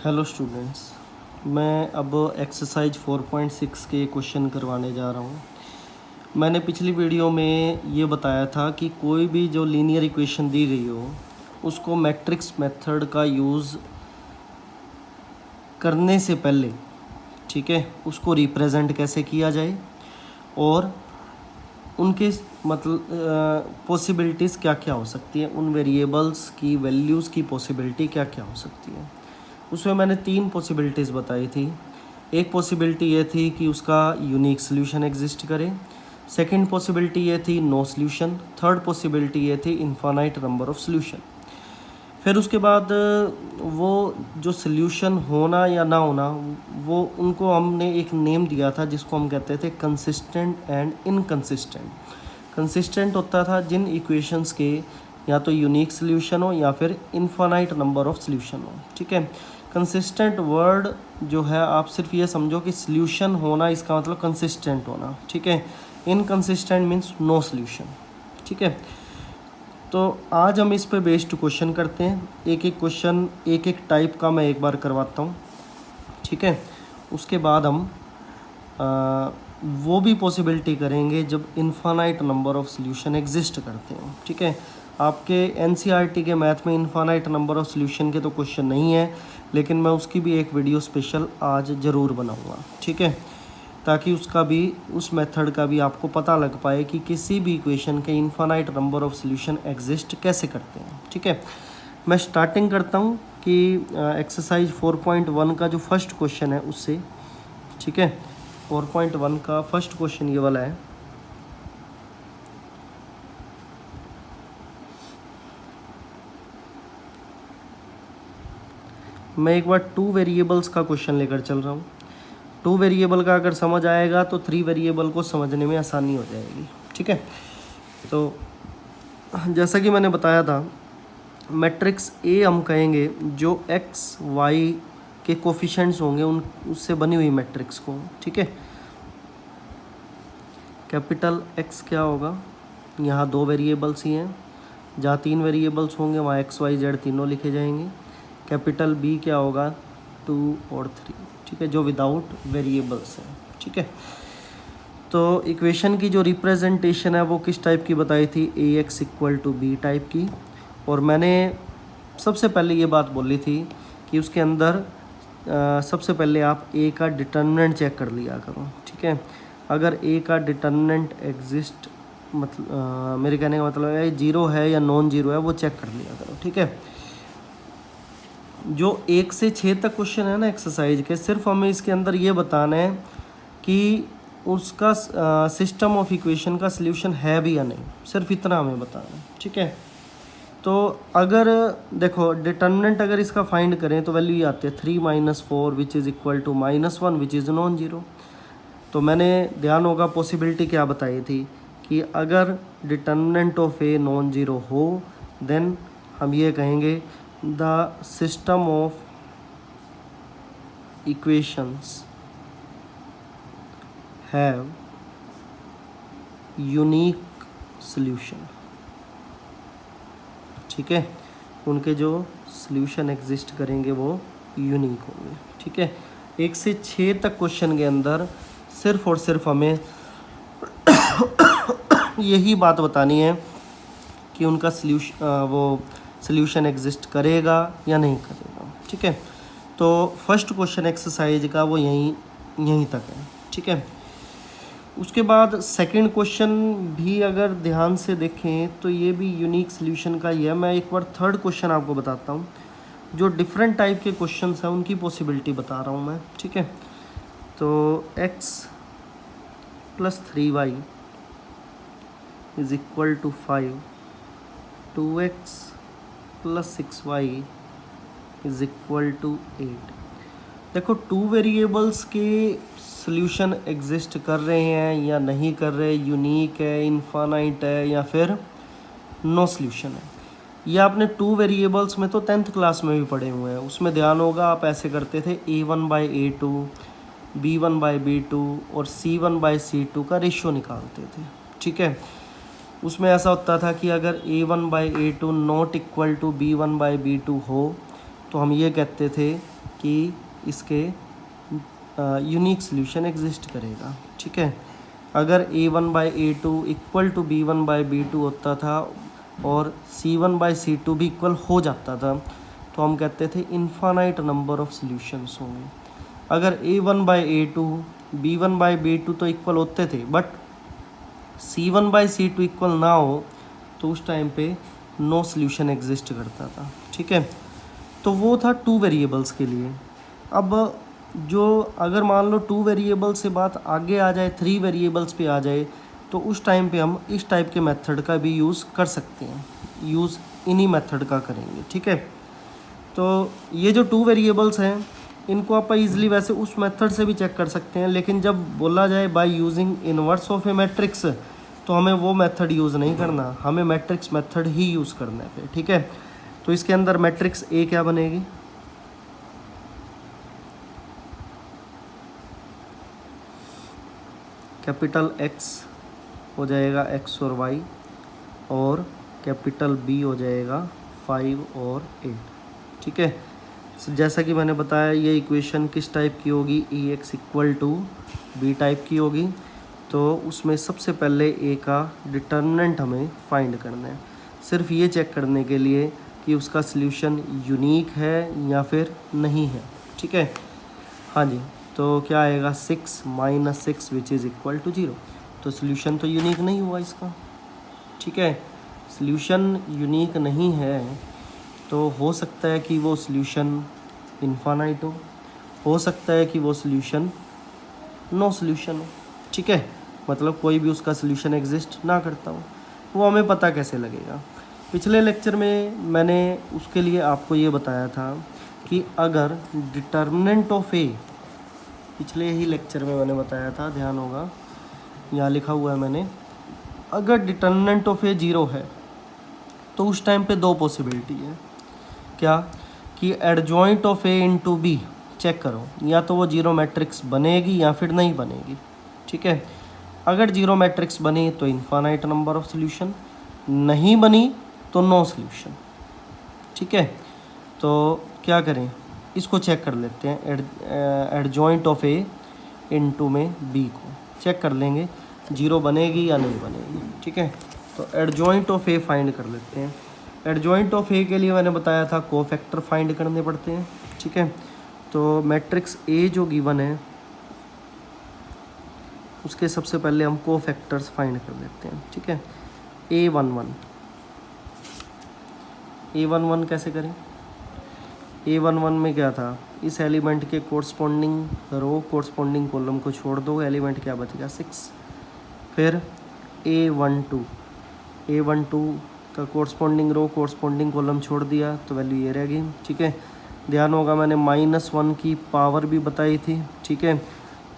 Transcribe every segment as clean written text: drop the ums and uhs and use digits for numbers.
Hello students, मैं अब exercise 4.6 के क्वेश्चन करवाने जा रहा हूँ। मैंने पिछली वीडियो में ये बताया था कि कोई भी जो लीनियर इक्वेशन दी गई हो उसको मैट्रिक्स मेथड का यूज़ करने से पहले, ठीक है, उसको रिप्रेजेंट कैसे किया जाए और उनके मतलब पॉसिबिलिटीज़ क्या क्या हो सकती है, उन वेरिएबल्स की वैल्यूज़ की पॉसिबिलिटी क्या क्या हो सकती है। उसमें मैंने 3 पॉसिबिलिटीज़ बताई थी। एक पॉसिबिलिटी ये थी कि उसका यूनिक सोल्यूशन एग्जिस्ट करे, सेकंड पॉसिबिलिटी ये थी नो सोल्यूशन, थर्ड पॉसिबिलिटी ये थी इनफाइनाइट नंबर ऑफ सोल्यूशन। फिर उसके बाद वो जो सोल्यूशन होना या ना होना, वो उनको हमने एक नेम दिया था जिसको हम कहते थे कंसिस्टेंट एंड इनकंसिस्टेंट। कंसिस्टेंट होता था जिन इक्वेशंस के या तो यूनिक सोल्यूशन हो या फिर इनफाइनाइट नंबर ऑफ सोल्यूशन हो, ठीक है। कंसिस्टेंट वर्ड जो है, आप सिर्फ ये समझो कि सोल्यूशन होना, इसका मतलब कंसिस्टेंट होना, ठीक है। इनकंसिस्टेंट मीन्स नो सोल्यूशन, ठीक है। तो आज हम इस पे बेस्ड क्वेश्चन करते हैं। एक एक क्वेश्चन एक एक टाइप का मैं एक बार करवाता हूँ, ठीक है। उसके बाद हम वो भी पॉसिबिलिटी करेंगे जब infinite number of solution exist करते हैं, ठीक है। आपके एनसीईआरटी के मैथ में इनफाइनाइट नंबर ऑफ सॉल्यूशन के तो क्वेश्चन नहीं है, लेकिन मैं उसकी भी एक वीडियो स्पेशल आज ज़रूर बनाऊँगा, ठीक है, ताकि उसका भी, उस मेथड का भी आपको पता लग पाए कि किसी भी इक्वेशन के infinite number of solution exist कैसे करते हैं, ठीक है। मैं स्टार्टिंग करता हूँ कि एक्सरसाइज 4.1 का जो फर्स्ट क्वेश्चन है उससे, ठीक है। 4.1 का फर्स्ट क्वेश्चन ये वाला है। मैं एक बार 2 वेरिएबल्स का क्वेश्चन लेकर चल रहा हूँ। 2 वेरिएबल का अगर समझ आएगा तो 3 वेरिएबल को समझने में आसानी हो जाएगी, ठीक है। तो जैसा कि मैंने बताया था, मैट्रिक्स ए हम कहेंगे जो एक्स वाई के कोफिशिएंट्स होंगे उन उससे बनी हुई मैट्रिक्स को, ठीक है। कैपिटल एक्स क्या होगा, यहाँ 2 वेरिएबल्स ही हैं, जहाँ 3 वेरिएबल्स होंगे वहाँ एक्स वाई जेड तीनों लिखे जाएंगे। कैपिटल बी क्या होगा, 2 और 3, ठीक है, जो विदाउट वेरिएबल्स हैं, ठीक है। तो इक्वेशन की जो रिप्रेजेंटेशन है वो किस टाइप की बताई थी, A X equal to B type की। और मैंने सबसे पहले ये बात बोली थी कि उसके अंदर सबसे पहले आप ए का डिटर्मिनेंट चेक कर लिया करो, ठीक है। अगर ए का डिटर्मिनेंट एग्जिस्ट, मतलब मेरे कहने का मतलब है 0 है या नॉन जीरो है, वो चेक कर लिया करो, ठीक है। जो 1 से 6 तक क्वेश्चन है ना एक्सरसाइज के, सिर्फ हमें इसके अंदर ये बताना है कि उसका सिस्टम ऑफ इक्वेशन का सल्यूशन है भी या नहीं, सिर्फ इतना हमें बताना है, ठीक है। तो अगर देखो डिटर्मिनेंट अगर इसका फाइंड करें तो वैल्यू ये आती है 3 - 4 which is equal to -1 which is non zero. तो मैंने, ध्यान होगा, पॉसिबिलिटी क्या बताई थी कि अगर determinant of a non zero हो देन हम ये कहेंगे the system of equations have unique solution, ठीक है। उनके जो सॉल्यूशन एग्जिस्ट करेंगे वो यूनिक होंगे, ठीक है। 1 से 6 तक क्वेश्चन के अंदर सिर्फ और सिर्फ हमें यही बात बतानी है कि उनका सॉल्यूशन एग्जिस्ट करेगा या नहीं करेगा, ठीक है। तो फर्स्ट क्वेश्चन एक्सरसाइज का वो यहीं तक है, ठीक है। उसके बाद सेकंड क्वेश्चन भी अगर ध्यान से देखें तो ये भी यूनिक सॉल्यूशन का ही है। मैं एक बार थर्ड क्वेश्चन आपको बताता हूँ। जो डिफरेंट टाइप के क्वेश्चंस हैं उनकी पॉसिबिलिटी बता रहा हूँ मैं, ठीक है। तो x + 3y is equal to 5, 2x + 6y is equal to 8। देखो 2 वेरिएबल्स के सॉल्यूशन एग्जिस्ट कर रहे हैं या नहीं कर रहे, यूनिक है, इनफाइनाइट है या फिर नो सॉल्यूशन है। ये आपने 2 वेरिएबल्स में तो 10th क्लास में भी पढ़े हुए हैं। उसमें ध्यान होगा, आप ऐसे करते थे a1/a2, b1/b2 और c1/c2 का रेशियो निकालते थे, ठीक है। उसमें ऐसा होता था कि अगर a1/a2 not equal to b1/b2 हो तो हम ये कहते थे कि इसके यूनिक सॉल्यूशन एग्जिस्ट करेगा। ठीक है, अगर A1/A2 इक्वल टू B1/B2 होता था और C1/C2 भी इक्वल हो जाता था तो हम कहते थे इन्फानाइट नंबर ऑफ सॉल्यूशंस होंगे। अगर A1/A2 B1/B2 तो इक्वल होते थे बट C1/C2 इक्वल ना हो तो उस टाइम पे नो सॉल्यूशन एग्जिस्ट करता था। ठीक है, तो वो था 2 वेरिएबल्स के लिए। अब जो अगर मान लो 2 वेरिएबल्स से बात आगे आ जाए, 3 वेरिएबल्स पे आ जाए, तो उस टाइम पे हम इस टाइप के मेथड का भी यूज़ कर सकते हैं, यूज़ इन्हीं मेथड का करेंगे। ठीक है, तो ये जो 2 वेरिएबल्स हैं इनको आप इजीली वैसे उस मेथड से भी चेक कर सकते हैं, लेकिन जब बोला जाए by using inverse of A matrix तो हमें वो मेथड यूज़ नहीं करना, हमें मैट्रिक्स मेथड ही यूज़ करना है फिर। ठीक है, तो इसके अंदर मैट्रिक्स ए क्या बनेगी, कैपिटल एक्स हो जाएगा एक्स और वाई, और कैपिटल बी हो जाएगा 5 और 8। ठीक है, जैसा कि मैंने बताया ये इक्वेशन किस टाइप की होगी, e x equal to B type की होगी। तो उसमें सबसे पहले ए का डिटर्मिनेंट हमें फाइंड करना है, सिर्फ ये चेक करने के लिए कि उसका सल्यूशन यूनिक है या फिर नहीं है। ठीक है, हाँ जी, तो क्या आएगा 6 - 6 विच इज़ इक्वल टू 0। तो सल्यूशन तो यूनिक नहीं हुआ इसका। ठीक है, सल्यूशन यूनिक नहीं है तो हो सकता है कि वो सल्यूशन इन्फानाइट हो सकता है कि वो सल्यूशन नो सल्यूशन हो। ठीक है, मतलब कोई भी उसका सल्यूशन एग्जिस्ट ना करता हो। वो हमें पता कैसे लगेगा, पिछले लेक्चर में मैंने उसके लिए आपको ये बताया था कि अगर डिटर्मिनेंट ऑफ ए, पिछले ही लेक्चर में मैंने बताया था, ध्यान होगा यहाँ लिखा हुआ है मैंने, अगर डिटर्मिनेंट ऑफ ए 0 है तो उस टाइम पे 2 पॉसिबिलिटी है। क्या कि adjoint of A into B check करो, या तो वो 0 मैट्रिक्स बनेगी या फिर नहीं बनेगी। ठीक है, अगर 0 मैट्रिक्स बनी तो इन्फानाइट नंबर ऑफ सॉल्यूशन, नहीं बनी तो नो सॉल्यूशन। ठीक है, तो क्या करें, इसको चेक कर लेते हैं, एडजॉइंट ऑफ ए इनटू में बी को चेक कर लेंगे 0 बनेगी या नहीं बनेगी। ठीक है, तो एडजॉइंट ऑफ ए फाइंड कर लेते हैं। एडजॉइंट ऑफ ए के लिए मैंने बताया था कोफैक्टर फाइंड करने पड़ते हैं। ठीक है, तो मैट्रिक्स ए जो गिवन है उसके सबसे पहले हम कोफैक्टर्स फाइंड कर लेते हैं। ठीक है, A11 कैसे करें, A11 में क्या था, इस एलिमेंट के कोरस्पॉन्डिंग रो कोरस्पॉन्डिंग कॉलम को छोड़ दो, एलिमेंट क्या बचेगा 6। फिर A12 का कोरस्पॉन्डिंग रो कोरस्पॉन्डिंग कॉलम छोड़ दिया तो वैल्यू ये रह गई। ठीक है, ध्यान होगा मैंने -1 की पावर भी बताई थी। ठीक है,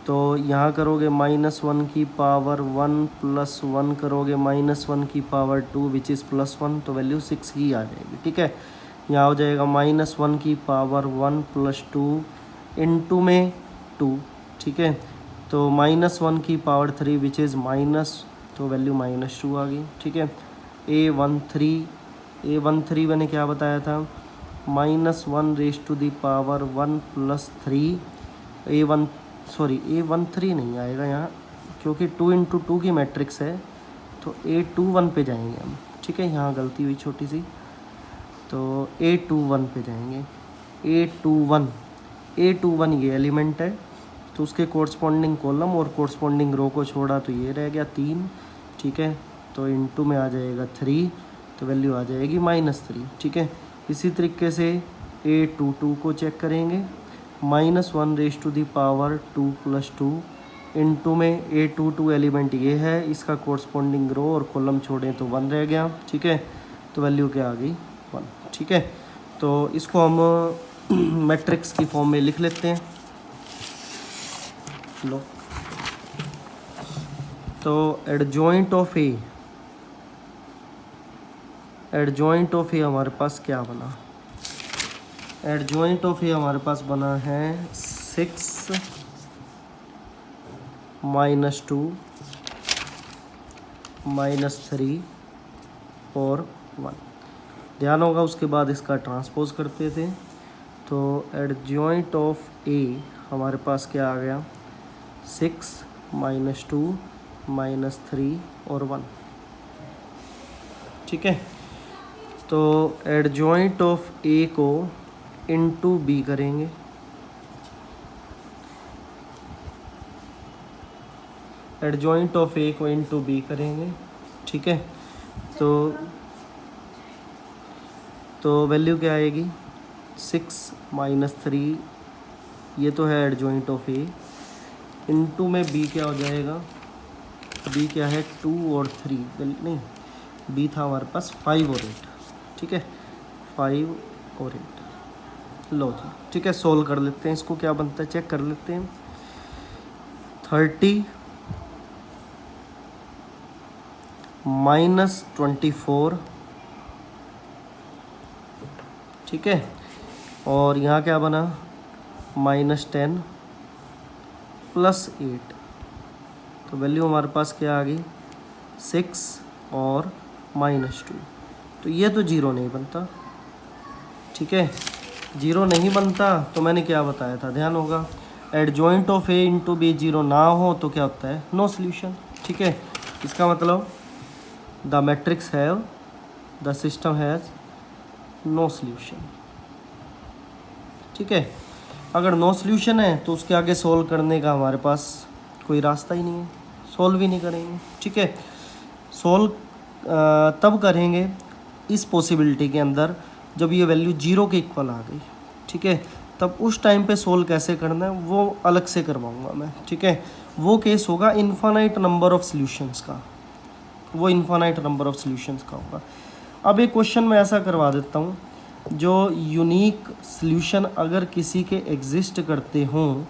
तो यहाँ करोगे -1 की पावर 1 + 1 करोगे -1 की पावर 2 विच इज़ +1, तो वैल्यू 6 ही आ जाएगी। ठीक है, यहाँ हो जाएगा -1 की पावर 1 + 2 इंटू में 2। ठीक है, तो -1 की पावर 3 विच इज़ माइनस, तो वैल्यू -2 आ गई। ठीक है, A13 मैंने क्या बताया था, -1 raise to the power 1 + 3 A13 नहीं आएगा यहाँ, क्योंकि 2 × 2 की मैट्रिक्स है, तो A21 पे जाएंगे हम। ठीक है, यहाँ गलती हुई छोटी सी, तो A21 पे जाएंगे। A21 ये एलिमेंट है, तो उसके कोरस्पॉन्डिंग कॉलम और कोरस्पॉन्डिंग रो को छोड़ा तो ये रह गया 3। ठीक है, तो इनटू में आ जाएगा 3, तो वैल्यू आ जाएगी -3। ठीक है, इसी तरीके से A22 को चेक करेंगे, -1 raise to the power 2 + 2 into में A22 एलिमेंट ये है, इसका कोरस्पॉन्डिंग रो और कॉलम छोड़ें तो 1 रह गया। ठीक है, तो वैल्यू क्या आ गई 1। ठीक है, तो इसको हम मैट्रिक्स की फॉर्म में लिख लेते हैं। लो, तो एडजॉइंट ऑफ ए हमारे पास क्या बना, एडजॉइंट ऑफ ए हमारे पास बना है 6 - 2 -3 और 1। ध्यान होगा उसके बाद इसका ट्रांसपोज करते थे, तो एडजॉइंट ऑफ ए हमारे पास क्या आ गया, 6 -2 -3 और 1। ठीक है, तो एडजॉइंट ऑफ ए को इनटू बी करेंगे, एडजॉइंट ऑफ ए को इनटू बी करेंगे। ठीक है, तो वैल्यू क्या आएगी, 6 -3, ये तो है एडजॉइंट ऑफ ए, इनटू में बी क्या हो जाएगा, बी क्या है 2 और 3, नहीं बी था हमारे पास 5 और 8। ठीक है, 5 और 8। लो जी, ठीक है, सोल्व कर लेते हैं इसको, क्या बनता है चेक कर लेते हैं। 30 -24, ठीक है, और यहाँ क्या बना, -10 +8, तो वैल्यू हमारे पास क्या आ गई, 6 और -2। तो ये तो जीरो नहीं बनता। ठीक है, जीरो नहीं बनता, तो मैंने क्या बताया था, ध्यान होगा, adjoint of A into B zero ना हो तो क्या होता है, नो सोल्यूशन। ठीक है, इसका मतलब the matrix have, the system has no solution. ठीक है, अगर नो सोल्यूशन है तो उसके आगे सोल्व करने का हमारे पास कोई रास्ता ही नहीं है, सोल्व ही नहीं करेंगे। ठीक है, सोल्व तब करेंगे इस पॉसिबिलिटी के अंदर जब ये वैल्यू जीरो के इक्वल आ गई। ठीक है, तब उस टाइम पे सोल्व कैसे करना है वो अलग से करवाऊंगा मैं। ठीक है, वो केस होगा इन्फानाइट नंबर ऑफ सॉल्यूशंस का, वो इन्फानाइट नंबर ऑफ सॉल्यूशंस का होगा। अब एक क्वेश्चन मैं ऐसा करवा देता हूँ, जो यूनिक सॉल्यूशन अगर किसी के एग्जिस्ट करते हों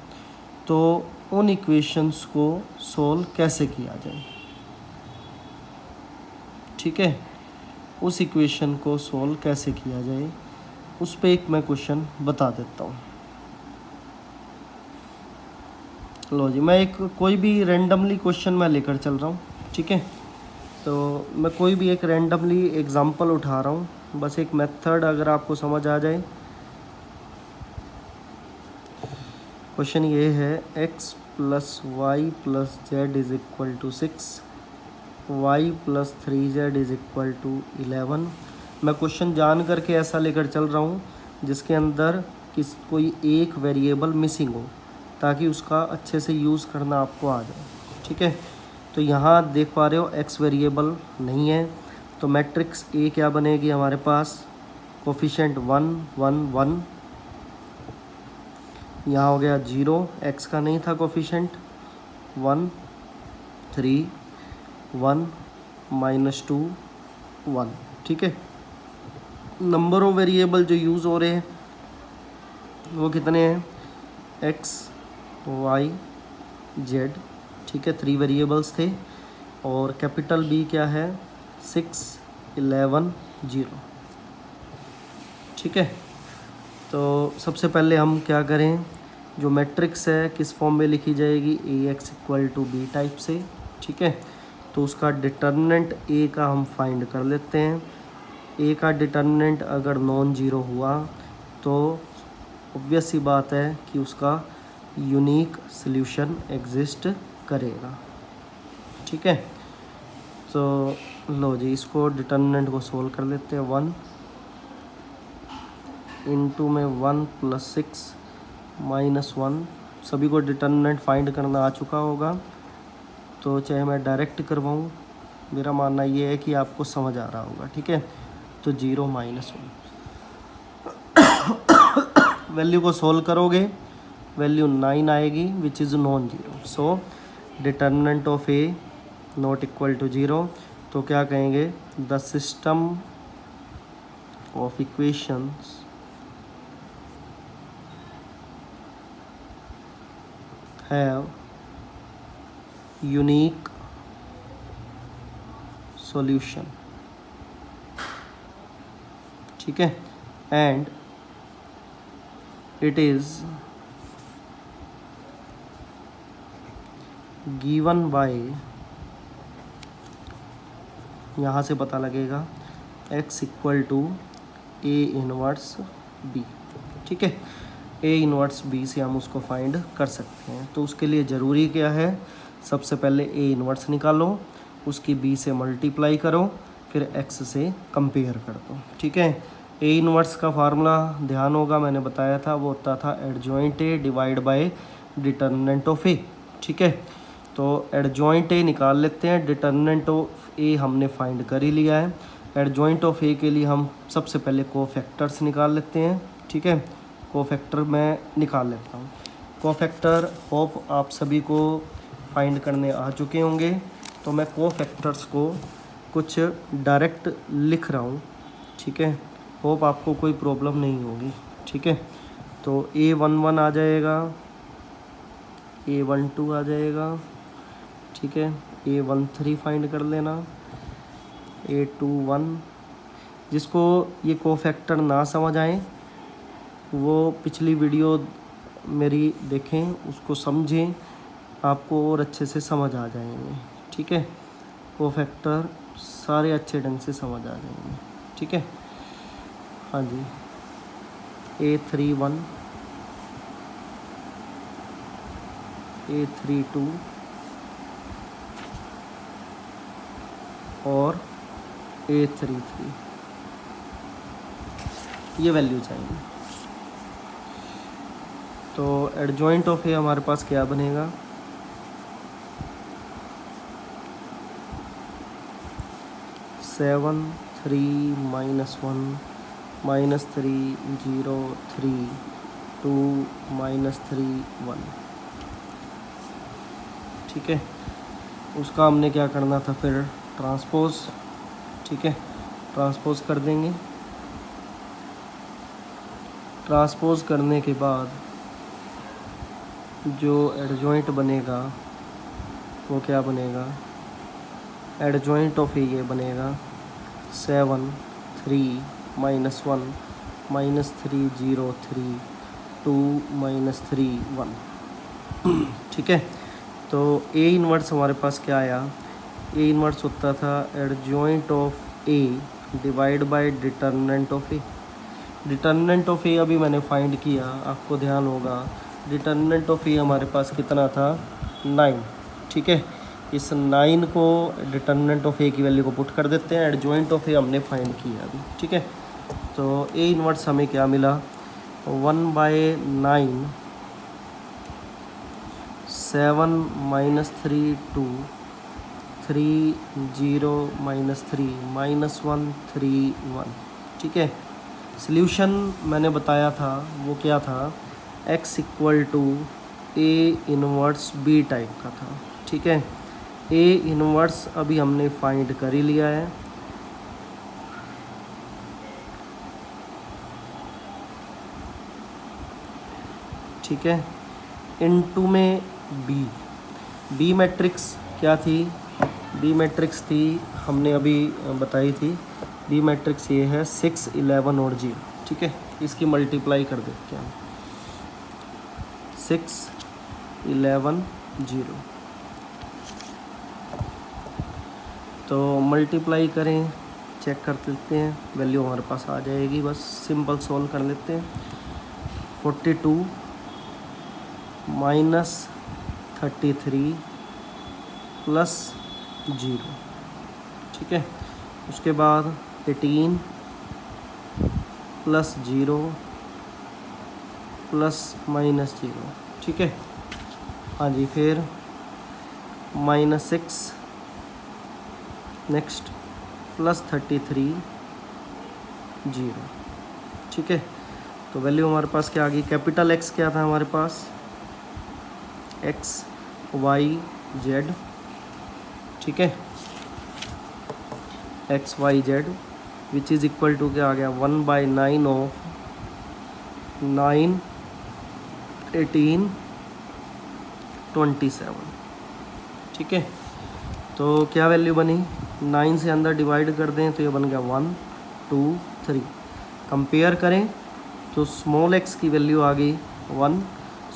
तो उन इक्वेशंस को सोल्व कैसे किया जाए। ठीक है, उस इक्वेशन को सोल्व कैसे किया जाए, उस पे एक मैं क्वेश्चन बता देता हूँ। लो जी, मैं एक कोई भी रैंडमली क्वेश्चन मैं लेकर चल रहा हूँ। ठीक है, तो मैं कोई भी एक रैंडमली एग्जांपल उठा रहा हूँ, बस एक मेथड अगर आपको समझ आ जाए। क्वेश्चन ये है, x + y + z = 6, y + 3z = 11। मैं क्वेश्चन जान करके ऐसा लेकर चल रहा हूँ जिसके अंदर कोई एक वेरिएबल मिसिंग हो, ताकि उसका अच्छे से यूज़ करना आपको आ जाए। ठीक है, तो यहाँ देख पा रहे हो x वेरिएबल नहीं है, तो मैट्रिक्स ए क्या बनेगी हमारे पास, कोफिशिएंट 1 1 1, यहाँ हो गया 0, x का नहीं था कोफिशिएंट, 1 3 1 -2 1। ठीक है, नंबर ऑफ वेरिएबल जो यूज़ हो रहे हैं वो कितने हैं, x y z। ठीक है, 3 वेरिएबल्स थे, और कैपिटल B क्या है, 6 11 0। ठीक है, तो सबसे पहले हम क्या करें, जो मैट्रिक्स है किस फॉर्म में लिखी जाएगी, AX = B टाइप से। ठीक है, तो उसका डिटर्मिनेंट A का हम फाइंड कर लेते हैं। A का डिटर्मिनेंट अगर नॉन जीरो हुआ तो ऑब्वियस सी बात है कि उसका यूनिक सॉल्यूशन एग्जिस्ट करेगा। ठीक है, तो लो जी, इसको डिटर्मिनेंट को सोल्व कर लेते हैं। 1 इंटू में 1 + 6 -1, सभी को डिटर्मिनेंट फाइंड करना आ चुका होगा, तो चाहे मैं डायरेक्ट करवाऊँ, मेरा मानना ये है कि आपको समझ आ रहा होगा। ठीक है, तो 0 -1 वैल्यू को सोल्व करोगे, वैल्यू 9 आएगी which is non zero. So determinant of A not equal to 0, तो क्या कहेंगे, the system of equations have unique solution. ठीक है, and it is given by, यहाँ से पता लगेगा, x = A 1B। ठीक है। ए इनवर्स बी से हम उसको फाइंड कर सकते हैं। तो उसके लिए ज़रूरी क्या है, सबसे पहले ए इनवर्स निकालो, उसकी बी से मल्टीप्लाई करो, फिर एक्स से कंपेयर कर दो। ठीक है। ए इनवर्स का फार्मूला ध्यान होगा, मैंने बताया था, वो होता था adjoint A divide by determinant of A. ठीक है। तो एडजॉइंट ए निकाल लेते हैं, डिटर्मिनेंट ऑफ ए हमने फाइंड कर ही लिया है। एडजॉइंट ऑफ ए के लिए हम सबसे पहले कोफैक्टर्स निकाल लेते हैं। ठीक है। कोफैक्टर मैं निकाल लेता हूँ। कोफैक्टर होप आप सभी को फाइंड करने आ चुके होंगे, तो मैं कोफैक्टर्स को कुछ डायरेक्ट लिख रहा हूँ। ठीक है। होप आपको कोई प्रॉब्लम नहीं होगी। ठीक है। तो A11 आ जाएगा, A12 आ जाएगा। ठीक है। A13 फाइंड कर लेना, A21। जिसको ये कोफैक्टर ना समझ आए वो पिछली वीडियो मेरी देखें, उसको समझें, आपको और अच्छे से समझ आ जाएंगे। ठीक है। कोफैक्टर सारे अच्छे ढंग से समझ आ जाएंगे। ठीक है। हाँ जी। A31, A32 और A33, ये वैल्यू चाहिए। तो एडजॉइंट ऑफ ए हमारे पास क्या बनेगा, 7 3 -1 -3 0 3 2 -3 1। ठीक है। उसका हमने क्या करना था फिर, ट्रांसपोज। ठीक है। ट्रांसपोज कर देंगे। ट्रांसपोज करने के बाद जो एडजॉइंट बनेगा वो क्या बनेगा, एडजॉइंट ऑफ ये बनेगा 7 3 -1 -3 0 3 2 -3 1। ठीक है। तो ए इनवर्स हमारे पास क्या आया, ए इनवर्स होता था adjoint of A divide by determinant of A. Determinant of A अभी मैंने फाइंड किया, आपको ध्यान होगा डिटर्मिनेंट ऑफ ए हमारे पास कितना था, 9। ठीक है। इस 9 को डिटर्मिनेंट ऑफ ए की वैल्यू को पुट कर देते हैं, एडजॉइंट ऑफ ए हमने फाइंड किया अभी। ठीक है। तो ए इनवर्स हमें क्या मिला, 1/9 7 -3 2 3 0 -3 -1 3 1। ठीक है। सॉल्यूशन मैंने बताया था वो क्या था, x = A inverse B type का था। ठीक है। ए इनवर्स अभी हमने फाइंड कर ही लिया है। ठीक है। इनटू में बी मैट्रिक्स क्या थी, बी मैट्रिक्स थी हमने अभी बताई थी, बी मैट्रिक्स ये है 6 11 और 0। ठीक है। इसकी मल्टीप्लाई कर देते हैं, 6 11 0। तो मल्टीप्लाई करें, चेक कर लेते हैं, वैल्यू हमारे पास आ जाएगी। बस सिंपल सॉल्व कर लेते हैं। 42 -33 + 0। ठीक है। उसके बाद 18 + 0 ± 0। ठीक है। हाँ जी। फिर -6 नेक्स्ट +33 0। ठीक है। तो वैल्यू हमारे पास क्या आ गई, कैपिटल एक्स क्या था हमारे पास, x y z। ठीक है। x y z which is equal to क्या आ गया, 1/9 ऑफ 9 18 27। ठीक है। तो क्या वैल्यू बनी, 9 से अंदर डिवाइड कर दें तो ये बन गया 1 2 3। कंपेयर करें तो स्मॉल x की वैल्यू आ गई 1,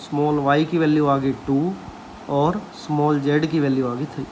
स्मॉल y की वैल्यू आ गई 2 और स्मॉल z की वैल्यू आ गई 3।